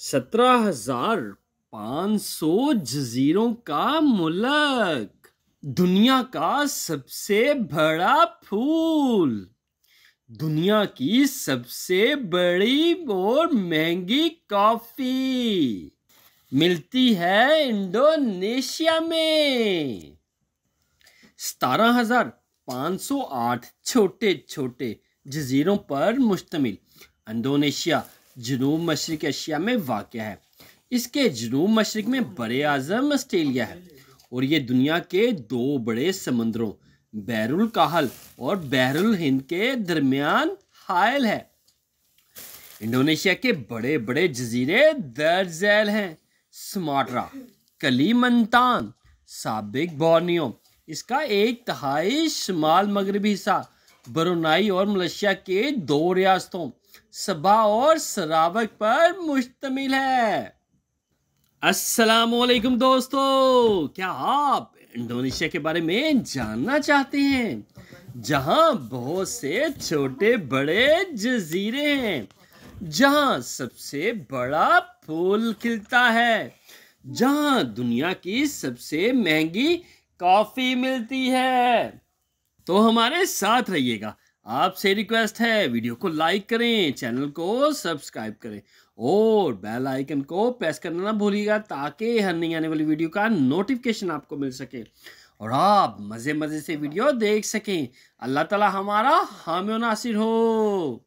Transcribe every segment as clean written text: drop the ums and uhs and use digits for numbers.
17,500 जजीरों का मुल्क, दुनिया का सबसे बड़ा फूल, दुनिया की सबसे बड़ी और महंगी कॉफी मिलती है इंडोनेशिया में। 17,508 छोटे छोटे जजीरों पर मुश्तमिल इंडोनेशिया जनूब मशरक़ एशिया में वाक़या है। इसके जनूब मशरक़ में बरे आज़म ऑस्ट्रेलिया है और ये दुनिया के दो बड़े समंदरों बहरुल काहल और बहरुल हिंद के दरमियान हायल है। इंडोनेशिया के बड़े बड़े जजीरे दर्ज झैल हैं। सुमात्रा, कलीमंतान, साबिक बोर्नियो, इसका 1/3 शुमाल मगरबी हिस्सा, ब्रुनाई और मलेशिया के 2 रियासतों सबा और सरावक पर मुश्तमिल है। अस्सलामुअलैकुम दोस्तों, क्या आप इंडोनेशिया के बारे में जानना चाहते हैं, जहां बहुत से छोटे बड़े जजीरे हैं, जहां सबसे बड़ा फूल खिलता है, जहां दुनिया की सबसे महंगी कॉफी मिलती है, तो हमारे साथ रहिएगा। आपसे रिक्वेस्ट है, वीडियो को लाइक करें, चैनल को सब्सक्राइब करें और बेल आइकन को प्रेस करना ना भूलिएगा, ताकि हर नई आने वाली वीडियो का नोटिफिकेशन आपको मिल सके और आप मज़े मज़े से वीडियो देख सकें। अल्लाह ताला हमारा हामी और नासिर हो।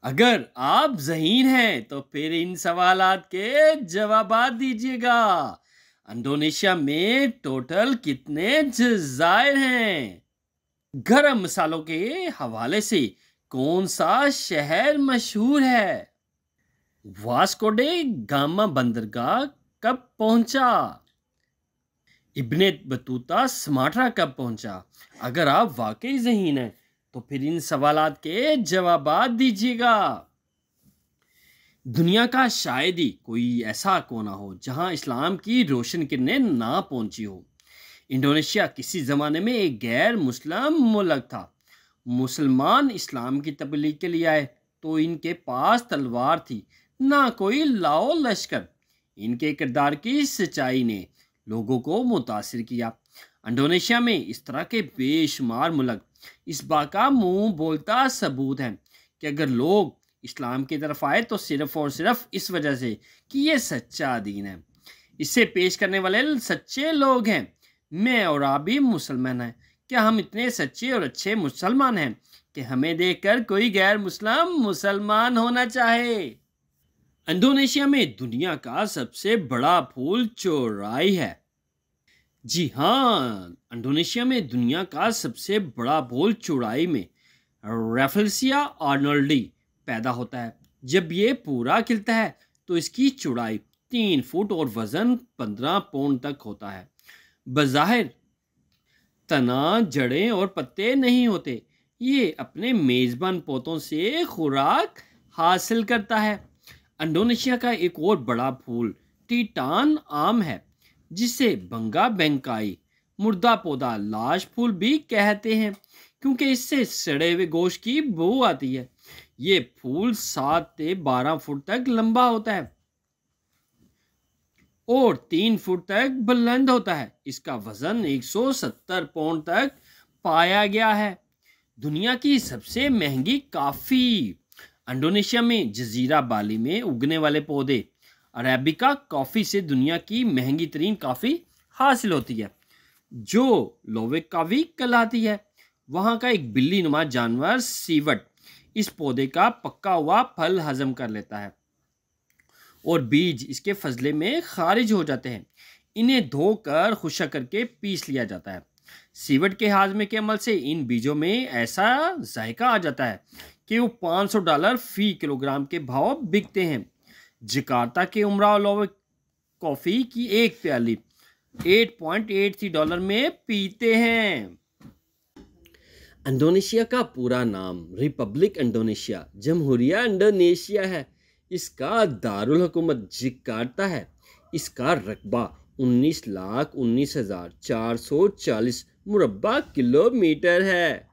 अगर आप ज़हीन हैं तो फिर इन सवालात के जवाबात दीजिएगा। इंडोनेशिया में टोटल कितने जज़ायर हैं? गरम मसालों के हवाले से कौन सा शहर मशहूर है? वास्को डे गामा बंदरगाह कब पहुंचा? इब्ने बतूता सुमात्रा कब पहुंचा? अगर आप वाकई ज़हीन हैं तो फिर इन सवालात के जवाबात दीजिएगा। दुनिया का शायद ही कोई ऐसा कोना हो जहां इस्लाम की रोशन किरणें ना पहुंची हो। इंडोनेशिया किसी ज़माने में एक गैर मुस्लिम मुल्क था। मुसलमान इस्लाम की तबलीग के लिए आए तो इनके पास तलवार थी, ना कोई लाओ लश्कर। इनके किरदार की सच्चाई ने लोगों को मुतासिर किया। इंडोनेशिया में इस तरह के बेशुमार मुल्क इस बात का मुंह बोलता सबूत है कि अगर लोग इस्लाम की तरफ आए तो सिर्फ और सिर्फ इस वजह से कि ये सच्चा दीन है। इसे पेश करने वाले सच्चे लोग हैं। मैं और आप भी मुसलमान हैं। क्या हम इतने सच्चे और अच्छे मुसलमान हैं कि हमें देखकर कोई गैर मुस्लिम मुसलमान होना चाहे? इंडोनेशिया में दुनिया का सबसे बड़ा फूल चौराई है। जी हाँ, इंडोनेशिया में दुनिया का सबसे बड़ा फूल चौराई में रेफल्सिया आर्नोल्डी पैदा होता है। जब ये पूरा खिलता है तो इसकी चौड़ाई 3 फुट और वजन 15 पौंड तक होता है। बज़ाहिर तना, जड़ें और पत्ते नहीं होते। ये अपने मेज़बान पौधों से खुराक हासिल करता है। इंडोनेशिया का एक और बड़ा फूल टीटान आम है, जिसे बंगा बेंकाई मुर्दा पौधा लाश फूल भी कहते हैं, क्योंकि इससे सड़े हुए गोश्त की बू आती है। ये फूल 7 से 12 फुट तक लंबा होता है और 3 फुट तक बुलंद होता है। इसका वजन 170 पौंड तक पाया गया है। दुनिया की सबसे महंगी कॉफी इंडोनेशिया में जजीरा बाली में उगने वाले पौधे अरेबिका कॉफी से दुनिया की महंगी तरीन कॉफी हासिल होती है, जो लोवेकावी कहलाती है। वहां का एक बिल्ली नुमा जानवर सीवट इस पौधे का पका हुआ फल हजम कर लेता है और बीज इसके फजले में खारिज हो जाते हैं। इन्हें धोकर खुशक करके पीस लिया जाता है। सीवट के हाजमे के अमल से इन बीजों में ऐसा जायका आ जाता है कि वो $500 फी किलोग्राम के भाव बिकते हैं। जकार्ता के उमरा लोवे कॉफ़ी की एक प्याली $8.83 में पीते हैं। इंडोनेशिया का पूरा नाम रिपब्लिक इंडोनेशिया जमहूरिया इंडोनेशिया है। इसका दारुल हुकूमत जकार्ता है। इसका रकबा 19,19,440 मुरब्बा किलोमीटर है।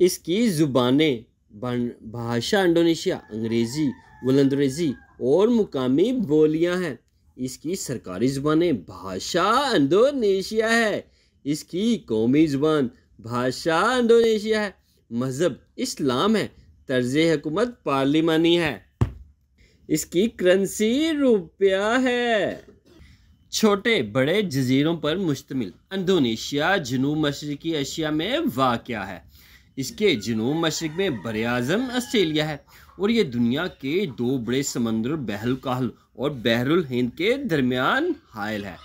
इसकी ज़ुबानें भाषा इंडोनेशिया, अंग्रेज़ी वलंदरेजी और मुकामी बोलियां हैं। इसकी सरकारी ज़ुबानें भाषा इंडोनेशिया है। इसकी कौमी ज़ुबान भाषा इंडोनेशिया है। मज़हब इस्लाम है। तर्ज हुकूमत पार्लिमानी है। इसकी करेंसी रुपया है। छोटे बड़े जजीरों पर मुश्तमिल इंडोनेशिया जनूब मशरकी एशिया में वाक़या है। इसके जनूब मशरक में बरआज़म ऑस्ट्रेलिया है और ये दुनिया के दो बड़े समंदर बहरुल काहल और बहरुल हिंद के दरमियान हायल है।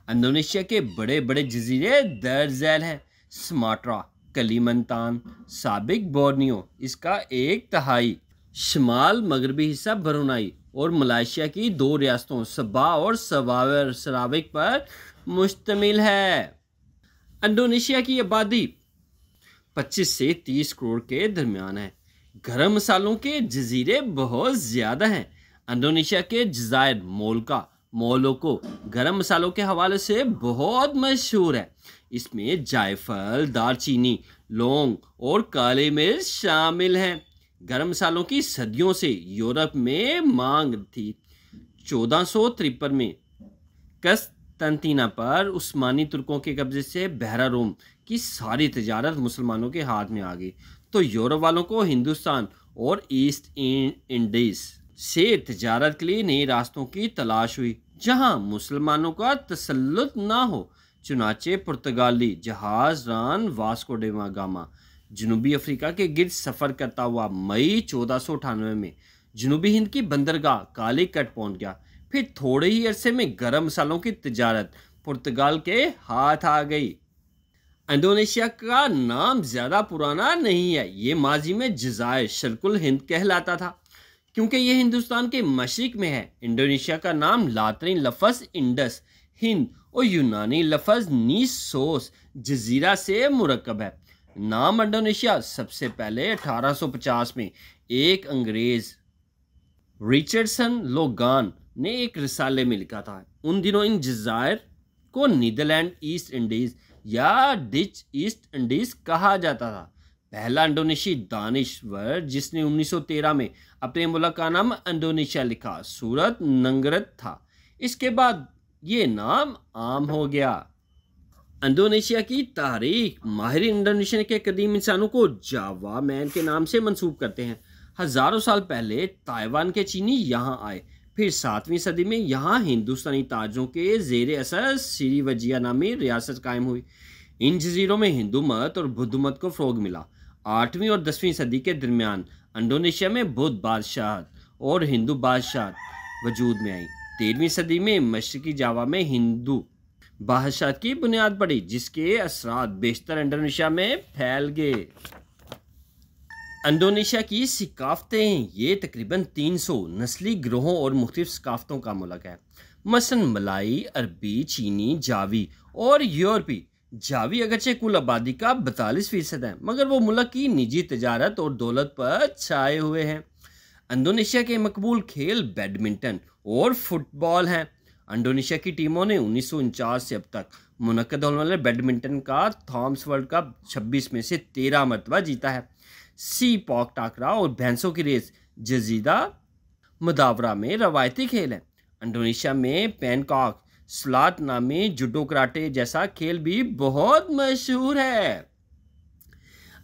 इंडोनेशिया के बड़े बड़े जजीरे दर्ज झैल हैं। सुमात्रा, कलिमंतान, साबिक बोर्नियो इसका 1/3, शमाल मगरबी हिस्सा ब्रुनाई और मलेशिया की 2 रियासतों सबा और सराविक पर मुश्तमिल है। इंडोनेशिया की आबादी 25 से 30 करोड़ के दरमियान है। गरम मसालों के जजीरे बहुत ज़्यादा हैं। इंडोनेशिया के जज़ायर मोलोको गरम मसालों के हवाले से बहुत मशहूर है। इसमें जायफल, दालचीनी, लौंग और काली मिर्च शामिल हैं। गरम मसालों की सदियों से यूरोप में मांग थी। 1453 में कस्तंतीना पर उस्मानी तुर्कों के कब्जे से बहरा रोम की सारी तजारत मुसलमानों के हाथ में आ गई, तो यूरोप वालों को हिंदुस्तान और ईस्ट इंडीज से तजारत के लिए नए रास्तों की तलाश हुई जहां मुसलमानों का तसल्लुत ना हो। चुनाचे पुर्तगाली जहाज रान वास्को डे गामा जनूबी अफ्रीका के गिर्द सफ़र करता हुआ मई 1498 में जनूबी हिंद की बंदरगाह कालीकट पहुंच गया। फिर थोड़े ही अरसे में गरम मसालों की तजारत पुर्तगाल के हाथ आ गई। इंडोनेशिया का नाम ज़्यादा पुराना नहीं है। ये माजी में जज़ायर शर्कुल हिंद कहलाता था क्योंकि ये हिंदुस्तान के मशरिक में है। इंडोनेशिया का नाम लातिनी लफ्ज़ इंडस, हिंद और यूनानी लफ्ज़ नीसोस जजीरा से मुरक्कब है। नाम इंडोनेशिया सबसे पहले 1850 में एक अंग्रेज़ रिचर्डसन लोगान ने एक रिसाले में लिखा था। उन दिनों इन जज़ायर को नीदरलैंड ईस्ट इंडीज़ या डच ईस्ट इंडीज़ कहा जाता था। पहला इंडोनेशी दानिश्वर जिसने 1913 में अपने मुल्क का नाम इंडोनेशिया लिखा सूरत नंगरत था। इसके बाद ये नाम आम हो गया। इंडोनेशिया की तारीख माहिर इंडोनेशिया के कदीम इंसानों को जावा मैन के नाम से मंसूब करते हैं। हज़ारों साल पहले ताइवान के चीनी यहाँ आए। फिर 7वीं सदी में यहाँ हिंदुस्तानी ताजों के ज़ेर असर श्रीविजया नामी रियासत कायम हुई। इन जजीरों में हिंदू मत और बुद्ध मत को फ़रोग मिला। 8वीं और 10वीं सदी के दरमियान इंडोनेशिया में बुद्ध बादशाहत और हिंदू बादशाहत वजूद में आई। 13वीं सदी में मशरकी जावा में हिंदू बादशाहत की बुनियाद पड़ी जिसके असरात बेशतर इंडोनेशिया में फैल गए। इंडोनेशिया की सिकाफ़तें ये तकरीबन 300 नस्ली गिरोहों और मुख्तलिफ सकाफ़तों का मुल्क है। मसलन मलाई, अरबी, चीनी, जावी और यूरोपी। जावी अगरचे कुल आबादी का 42% है मगर वो मुल्क की निजी तजारत और दौलत पर छाए हुए हैं। इंडोनेशिया के मकबूल खेल बैडमिंटन और फुटबॉल हैं। इंडोनेशिया की टीमों ने 1949 से अब तक मुनक्कद होने वाले बैडमिंटन का थॉम्स वर्ल्ड कप 26 में से 13 मरतबा जीता है। सी पॉक टाकरा और भैंसों की रेस जजीदा मुदावरा में रवायती खेल है। इंडोनेशिया में पैनकॉक स्लात नामी जुडो कराटे जैसा खेल भी बहुत मशहूर है।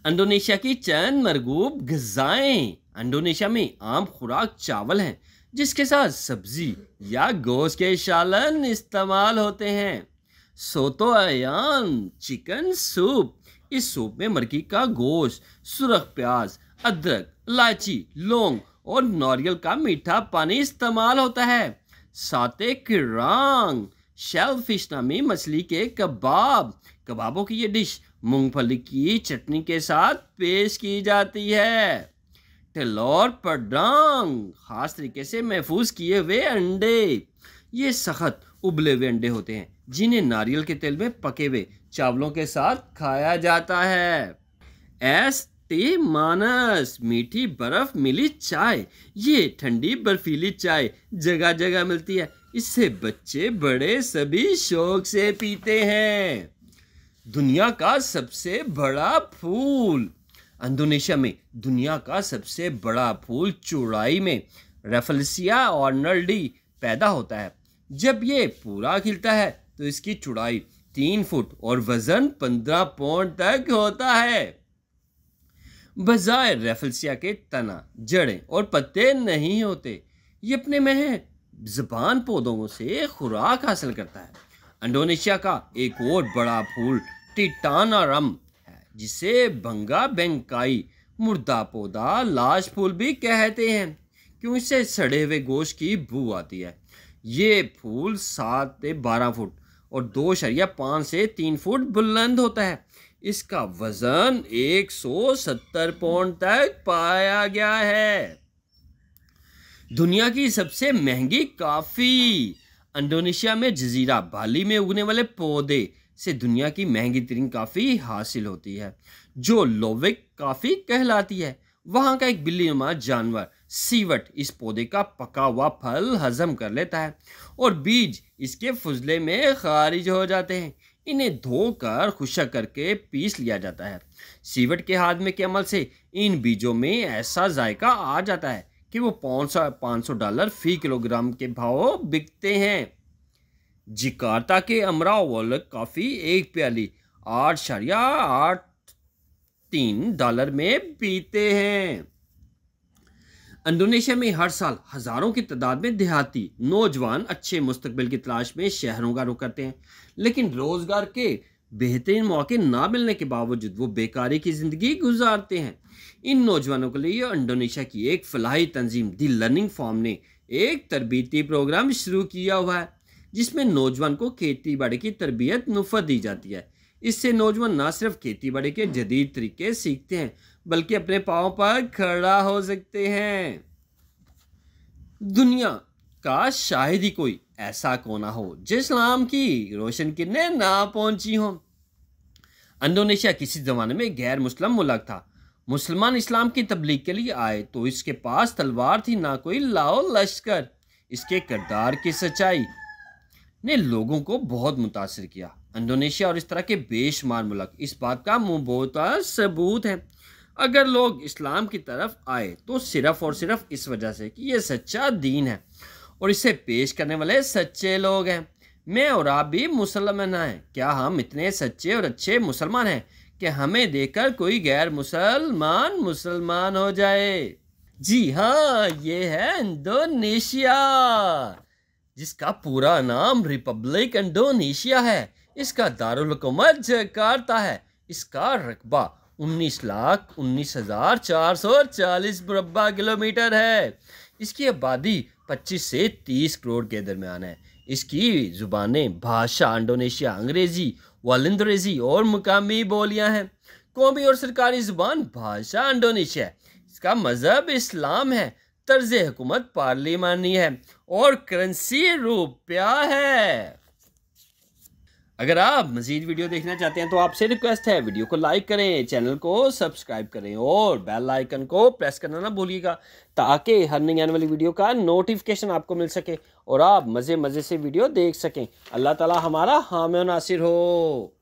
इंडोनेशिया की चंद मरगूब ग़िज़ाएं। इंडोनेशिया में आम खुराक चावल हैं जिसके साथ सब्जी या गोश्त के सालन इस्तेमाल होते हैं। सोतो अयाम चिकन सूप। इस सूप में मुर्गी का गोश्त, सुरख प्याज, अदरक, इलायची, लौंग और नारियल का मीठा पानी इस्तेमाल होता है। साते किरांग शेल फिश नामी मछली के कबाबों की ये डिश मूंगफली की चटनी के साथ पेश की जाती है। टेलोर पडांग खास तरीके से महफूज किए हुए अंडे। ये सख्त उबले हुए अंडे होते हैं जिन्हें नारियल के तेल में पके हुए चावलों के साथ खाया जाता है। टी मानस मीठी बर्फ मिली चाय। ये ठंडी बर्फीली चाय जगह जगह मिलती है। इससे बच्चे बड़े सभी शौक से पीते हैं। दुनिया का सबसे बड़ा फूल। इंडोनेशिया में दुनिया का सबसे बड़ा फूल चौड़ाई में रेफल्सिया आर्नल्डी पैदा होता है। जब ये पूरा खिलता है तो इसकी चौड़ाई 3 फुट और वजन 15 पौंड तक होता है। बजाय रेफल्सिया के तना, जड़ें और पत्ते नहीं होते। ये अपने में ज़बान पौधों से खुराक हासिल करता है। इंडोनेशिया का एक और बड़ा फूल टिटानारम है, जिसे भंगा बेंकाई, मुर्दा पौधा, लाश फूल भी कहते हैं, क्यों इससे सड़े हुए गोश्त की बू आती है। ये फूल 7 से 12 फुट और 2.5 से 3 फुट बुलंद होता है। इसका वजन 170 पौंड तक पाया गया है। दुनिया की सबसे महंगी कॉफ़ी। इंडोनेशिया में जजीरा बाली में उगने वाले पौधे से दुनिया की महंगी तरीन कॉफ़ी हासिल होती है, जो लोविक कॉफ़ी कहलाती है। वहाँ का एक बिल्लीनुमा जानवर सीवट इस पौधे का पका हुआ फल हजम कर लेता है और बीज इसके फुजले में खारिज हो जाते हैं। इन्हें धोकर खुशक करके पीस लिया जाता है। सीवट के हाथ में के अमल से इन बीजों में ऐसा जायका आ जाता है कि वो $500 फी किलोग्राम के भाव बिकते हैं। जकार्ता के अमरावल कॉफ़ी एक प्याली $8.83 में पीते हैं। इंडोनेशिया में हर साल हजारों की तादाद में देहाती नौजवान अच्छे मुस्तकबिल की तलाश में शहरों का रुख करते हैं, लेकिन रोजगार के बेहतरीन मौके ना मिलने के बावजूद वो बेकारी की जिंदगी गुजारते हैं। इन नौजवानों के लिए इंडोनेशिया की एक फलाही तंजीम दी लर्निंग फॉर्म ने एक तरबीती प्रोग्राम शुरू किया हुआ है, जिसमें नौजवान को खेती बाड़ी की तरबियत मुफ्त दी जाती है। इससे नौजवान न सिर्फ खेती बाड़ी के जदीद तरीके सीखते हैं, बल्कि अपने पाँव पर खड़ा हो सकते हैं। दुनिया का शायद ही कोई ऐसा कोना हो जो इस्लाम की रोशन किरणें ना पहुंची हो। इंडोनेशिया किसी जमाने में गैर मुस्लिम मुल्क था। मुसलमान इस्लाम की तबलीग के लिए आए तो इसके पास तलवार थी, ना कोई लाओ लश्कर। इसके किरदार की सच्चाई ने लोगों को बहुत मुतासिर किया। इंडोनेशिया और इस तरह के बेशुमार मुल्क इस बात का मुंबोता सबूत है। अगर लोग इस्लाम की तरफ आए तो सिर्फ और सिर्फ इस वजह से कि ये सच्चा दीन है और इसे पेश करने वाले सच्चे लोग हैं। मैं और आप भी मुसलमान हैं। क्या हम इतने सच्चे और अच्छे मुसलमान हैं कि हमें देखकर कोई गैर मुसलमान हो जाए? जी हाँ, ये है इंडोनेशिया, जिसका पूरा नाम रिपब्लिक इंडोनेशिया है। इसका दारुल हुकूमत जकार्ता है। इसका रकबा 19,19,440 मुरब्बा किलोमीटर है। इसकी आबादी 25 से 30 करोड़ के दरमियान है। इसकी ज़ुबानें भाषा इंडोनेशिया अंग्रेज़ी, वालिंदरेज़ी और मुकामी बोलियां हैं। कौमी और सरकारी ज़ुबान भाषा इंडोनेशिया है। इसका मज़हब इस्लाम है। तर्ज़ हुकूमत पार्लिमानी है और करेंसी रुपया है। अगर आप मज़ीद वीडियो देखना चाहते हैं तो आपसे रिक्वेस्ट है, वीडियो को लाइक करें, चैनल को सब्सक्राइब करें और बेल आइकन को प्रेस करना ना भूलिएगा, ताकि हर नई आने वाली वीडियो का नोटिफिकेशन आपको मिल सके और आप मज़े से वीडियो देख सकें। अल्लाह ताला हमारा हामी और नासिर हो।